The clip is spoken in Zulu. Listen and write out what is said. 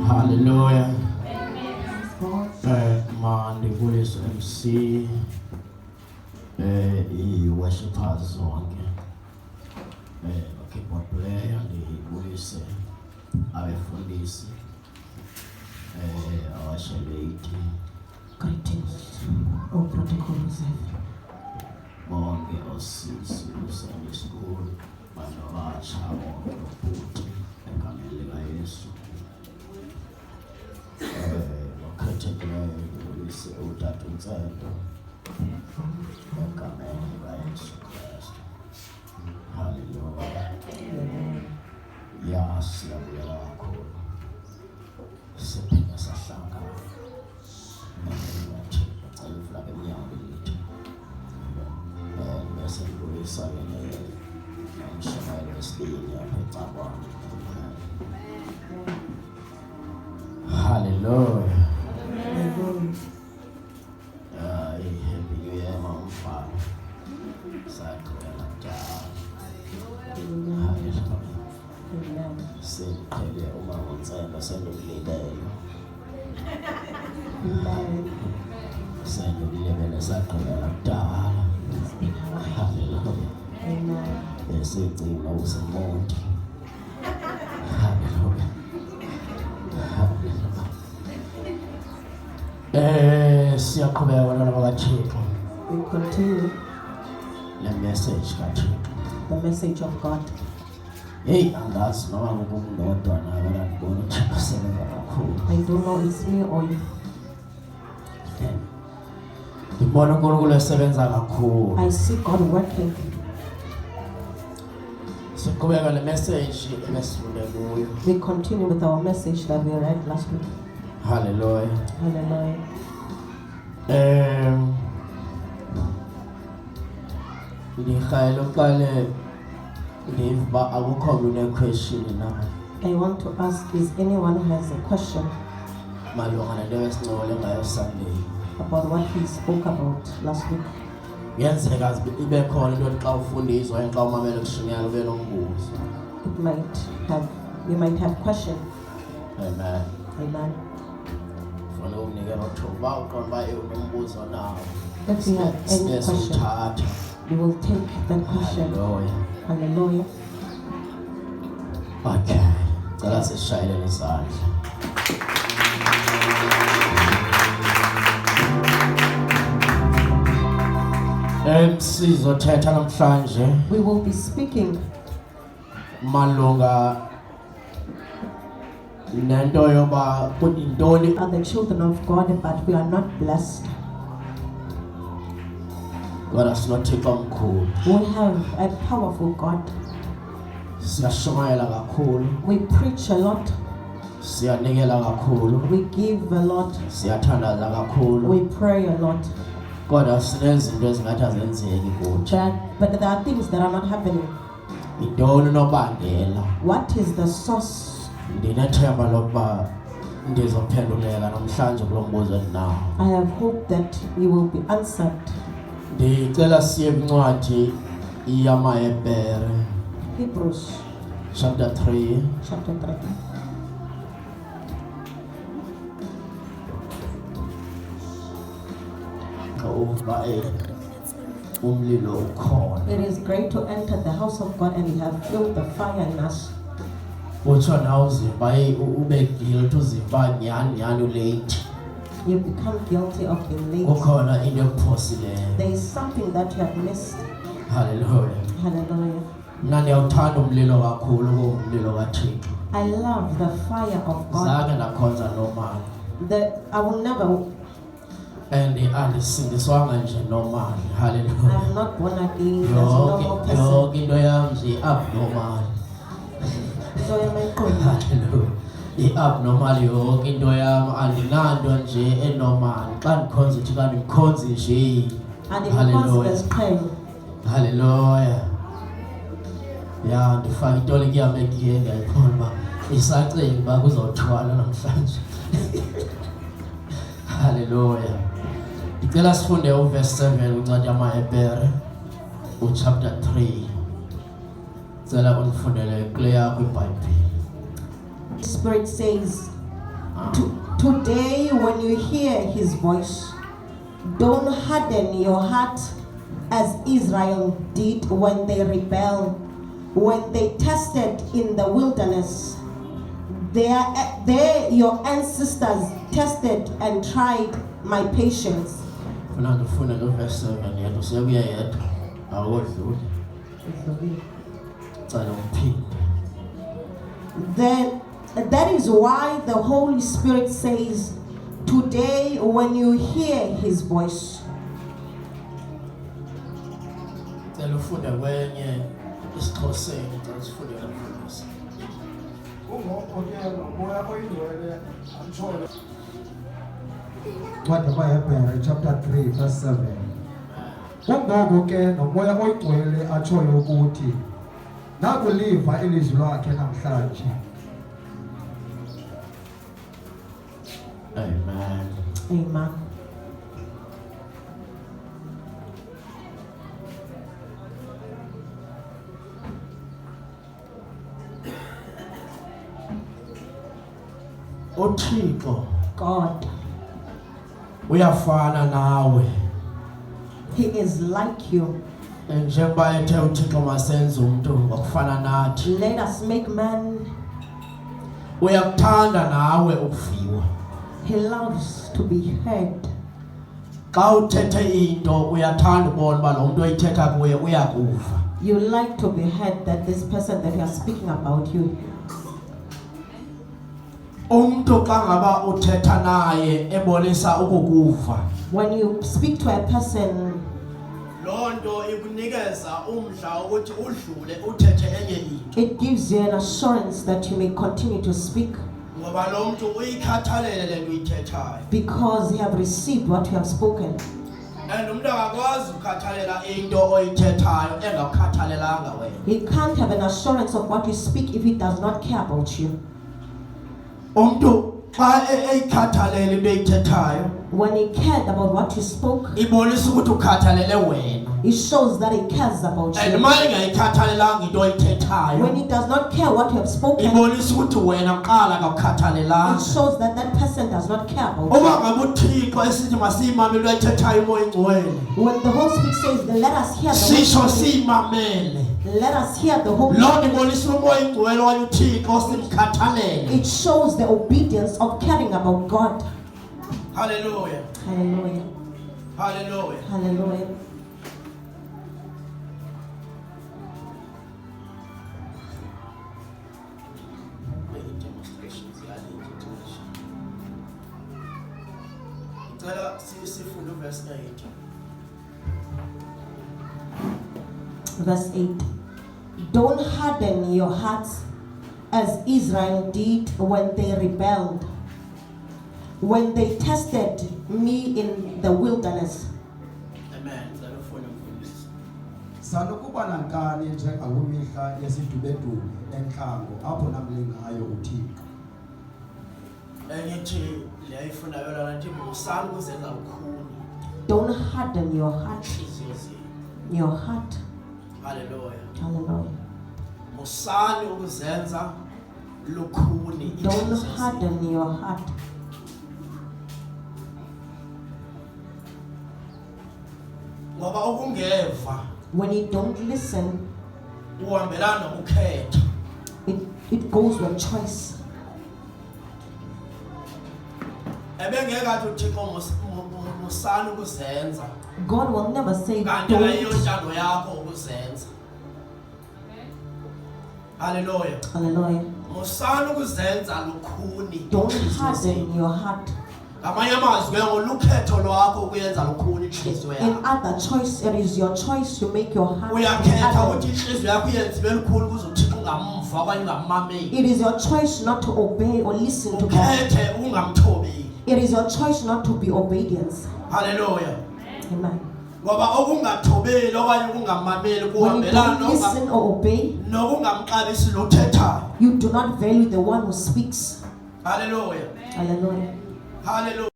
Hallelujah. Mandi kuleso MC i-worshippers zonke keyboard player ndibuyise abefundisi abasheleti Greetings, all protocols. bonke osisi Sunday school bantu abasha bonke ubhuti egameni likaYesu okhethekileyo ndibuyise utata uNtsendo egameni likaYesu Kristu. Hallelujah. Siyabuyela kakhulu siphinde sahlangana nathi cela uvulake emnyango lethu bese ndibuyisa-ke nomshayeli wesibili apha eCakwami. Hallelujah. Happy New Year mfana saqhubeka njalo. Hallelujah. Siqhele uma uNtsendo sendulilelo sendulilelo saqhubeka kudala. Hallelujah. Esigcina usemonti. Hallelujah. Siyaqhubeka abantwana bakaThixo. We continue Le message kaThixo. the message of God. Hey, angazi noma ngokumuntu kodwa nawe ngibona ukuthi usebenza kakhulu. I don't know it's me or you. Ngibona uNkulunkulu esebenza kakhulu. I see God working. Siqhubeka le message ebesifunde kuyo. We continue with our message that we read last week. Hallelujah. Hallelujah. Ngihayela uqale ngiva akukho question na. I want to ask, is anyone who has a question Malunga nento esincole ngayo Sunday. about what he spoke about last week? Yenzeka ibe khona into xa ufundiswa xa umamela kushunyana ube nombuzo. It might have, you might have question. Amen. Amen. Funa ukunikela uthuba uqonda unombuzo nawo. If you have any question, we will take that question. Hallelujah. Hallelujah. Okay. Cela sishayele nesandla. Sizothetha namhlanje We will be speaking malunga nento yoba kuyintoni are the children of God, but we are not blessed. kodwa sinoThixo omkhulu. We have a powerful God. Siyashumayela kakhulu, We preach a lot. siyanikela kakhulu, We give a lot. siyathandaza kakhulu, We pray a lot. kodwa sinezinto ezingathi azenzeki kuthi. But there are things that are not happening. Yintoni unobangela? What is the source? Ndinethemba lokuba ndizophenduleka namhlanje kulo mbuzo endinawo. I have hope that you will be answered. Ndicela siye kwincwadi yamaHebhere Hebrews chapter 3 chapter 3. uva umlilo ukhona. It is great to enter the house of God and you have filled the fire in us. Utsho nawe uzimba ube guilty uzimba nyani ulate. You become guilty of being late. Kukhona into ekuphosileyo. There is something that you have missed. Hallelujah. Hallelujah. Mna ndiyawuthanda umlilo kakhulu umlilo kaThixo. I love the fire of God. Zange ndakhonza nomali. I will never. And andisindiswanga nje nomali. Hallelujah. I'm not born again as a normal person. Yonke into yami nje abnormal. So am I good? Hallelujah. I-abnormal yonke into yami andinanto nje enormal. Xa ndikhonza uthi kanti ndikhonze nje. And it becomes the strength. Hallelujah. Ya ndifaka intoliki yami egiye ngayibona uba isaceli uba kuzothwala namhlanje. Hallelujah. Ndicela sifunde uverse 7 kwincwadi yamaHebhere uchapter 3. Cela undifundele clear kwiBhayibhile. Spirit says, Today, when you hear his voice, don't harden your heart as Israel did when they rebelled, when they tested in the wilderness. There your ancestors tested and tried my patience. Funa ngifuna lo verse 7 yedwa sekuya yedwa awodlule. Cala uphinde. Then that is why the Holy Spirit says, today when you hear his voice. Cela ufunde kwenye isiXhoseni xa sifunde ngomfundisi. Ncwadi kaHebhere chapter 3 verse 7. Kungoko ke nomoya oyigcwele atshoyo ukuthi nakuliva ilizwi lakhe namhlanje. Amen. Amen. uThixo God, uyafana nawe. he is like you. Njengoba ethe uThixo masenze umuntu ngokufana nathi. Let us make man. Uyakuthanda nawe ukuviwa. He loves to be heard. Xa uthethe into uyathanda ubona uba lo muntu oyithetha kuye uyakuva. You like to be heard, that this person that you are speaking about you. Umuntu xa ngaba uthetha naye ebonisa ukukuva. When you speak to a person, Lo nto ikunikeza umdla ukuthi udlule uthethe enye into. it gives you an assurance that you may continue to speak Ngoba lo muntu uyikhathalele le nto uyithethayo. because you have received what you have spoken. And umuntu akakwazi ukukhathalela into oyithethayo engakukhathalelanga wena. He can't have an assurance of what you speak if he does not care about you. Umuntu xa eyikhathalele into oyithethayo When he cared about what you spoke, ibonisa ukuthi ukhathalele wena. it shows that he cares about And you. uma engayikhathalelanga into oyithethayo When he does not care what you have spoken, ibonisa ukuthi wena kuqala it akukhathalelanga. shows that that person does not care about Uma you. ngabe uThixo esithi masiyimamele into oyithethayo umoya ingcwele. When the Holy Spirit says, then let us hear the Sisho Holy Spirit. siyimamele. Let us hear the Holy Lord Spirit. ibonisa umoya ingcwele wayo uThixo simkhathalele. It shows the obedience of caring about God. Hallelujah. Hallelujah. Hallelujah. Hallelujah. Ngicela sifunde verse 8. Verse 8. Don't harden your hearts as Israel did when they rebelled, when they tested me in the wilderness. Amen. Ngicela ufunde mfundisi. Sanukuba nankani njengakwimihla yesidubedube entlango apho namlingayo uThixo. Engithi leyifunda yona nathi musani ukuzenza lukhuni. Don't harden your heart. Inhliziyo zenu. Your heart. Hallelujah. Hallelujah. Musani ukuzenza lukhuni. Don't harden your heart. Ngoba ukungeva When you don't listen, uhambelana nokukhetha. it goes with choice. Ebengeke athi uThixo musani ukuzenza. God will never say Kanti leyo don't. ntando yakho ukuzenza. Hallelujah. Hallelujah. Musani ukuzenza lukhuni. Don't harden your heart. Ngamanye amazwi ke ngolukhetho lwakho ukuyenza lukhuni inhliziyo In yakho. other choice, it is your choice to make your heart. Uyakhetha harden. ukuthi inhliziyo yakho iyenziwe lukhuni ukuze uThixo ungamva okanye ungamameli. It is your choice not to obey or listen to God. Ukhethe ungamthobeli. It is your choice not to be obedience. Hallelujah. Amen. Ngoba okungathobeli okanye ukungamameli When you kuhambelana don't listen or obey, nokungamxabisi lo uthethayo. you do not value the one who speaks. Hallelujah. Hallelujah. Hallelujah.